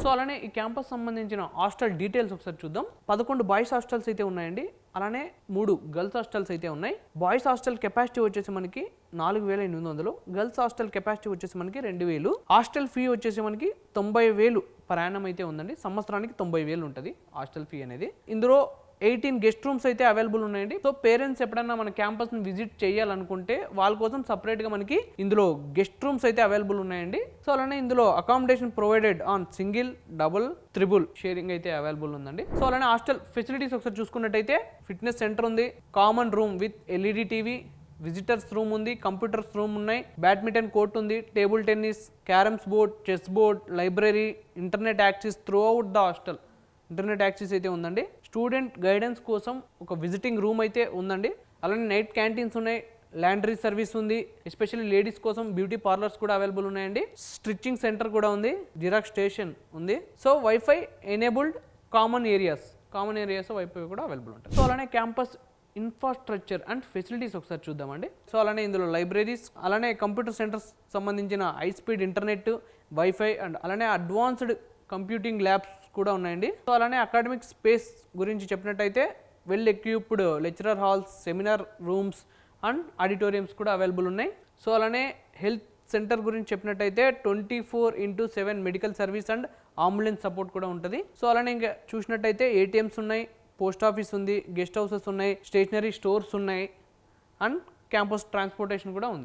So అలానే ఈ campus సంబంధించిన హాస్టల్ డీటెయిల్స్ ఒకసారి చూద్దాం. 11 బాయ్స్ హాస్టల్స్ అయితే ఉన్నాయండి, అలానే 3 గర్ల్స్ హాస్టల్స్ అయితే ఉన్నాయి. బాయ్స్ హాస్టల్ కెపాసిటీ వచ్చేసి మనకి 4800, గర్ల్స్ హాస్టల్ కెపాసిటీ వచ్చేసి మనకి 2000. హాస్టల్ ఫీ వచ్చేసి మనకి 90,000 పర్ యానం అయితే ఉందండి. సంవత్సరానికి 90,000 ఉంటుంది హాస్టల్ ఫీ అనేది. ఇందులో 18 గెస్ట్ రూమ్స్ అయితే అవైలబుల్ ఉన్నాయండి. సో పేరెంట్స్ ఎప్పుడైనా మన క్యాంపస్ని విజిట్ చేయాలనుకుంటే వాళ్ళ కోసం సపరేట్గా మనకి ఇందులో గెస్ట్ రూమ్స్ అయితే అవైలబుల్ ఉన్నాయండి. సో అలానే ఇందులో accommodation provided on single, double, triple sharing అయితే అవైలబుల్ ఉందండి. సో అలానే హాస్టల్ ఫెసిలిటీస్ ఒకసారి చూసుకున్నట్టయితే ఫిట్నెస్ సెంటర్ ఉంది, common room with LED TV, visitors room ఉంది, కంప్యూటర్స్ రూమ్ ఉన్నాయి, బ్యాడ్మింటన్ కోర్ట్ ఉంది, table tennis, carroms board, chess board, library, internet access through out the hostel. Internet access అయితే ఉందండి. Student guidance కోసం ఒక విజిటింగ్ రూమ్ అయితే ఉందండి. అలానే నైట్ క్యాంటీన్స్ ఉన్నాయి, లాండ్రీ సర్వీస్ ఉంది, ఎస్పెషల్లీ లేడీస్ కోసం బ్యూటీ పార్లర్స్ కూడా అవైలబుల్ ఉన్నాయండి. స్టిచ్చింగ్ సెంటర్ కూడా ఉంది, జిరాక్స్ స్టేషన్ ఉంది. So wifi enabled common areas wifi కూడా అవైలబుల్ ఉంటాయి. సో అలానే క్యాంపస్ ఇన్ఫ్రాస్ట్రక్చర్ అండ్ ఫెసిలిటీస్ ఒకసారి చూద్దామండి. సో అలానే ఇందులో లైబ్రరీస్, అలానే కంప్యూటర్ సెంటర్స్ సంబంధించిన high speed internet, wifi and అలానే అడ్వాన్స్డ్ కంప్యూటింగ్ ల్యాబ్స్ కూడా ఉన్నాయండి. సో అలానే అకాడమిక్ స్పేస్ గురించి చెప్పినట్టయితే well equipped lecturer halls, seminar rooms and auditoriums కూడా అవైలబుల్ ఉన్నాయి. సో అలానే హెల్త్ సెంటర్ గురించి చెప్పినట్టయితే 24/7 medical service and ambulance support కూడా ఉంటుంది. సో అలానే ఇంకా చూసినట్టయితే ఏటీఎంస్ ఉన్నాయి, పోస్ట్ ఆఫీస్ ఉంది, గెస్ట్ హౌసెస్ ఉన్నాయి, స్టేషనరీ స్టోర్స్ ఉన్నాయి అండ్ క్యాంపస్ ట్రాన్స్పోర్టేషన్ కూడా ఉంది.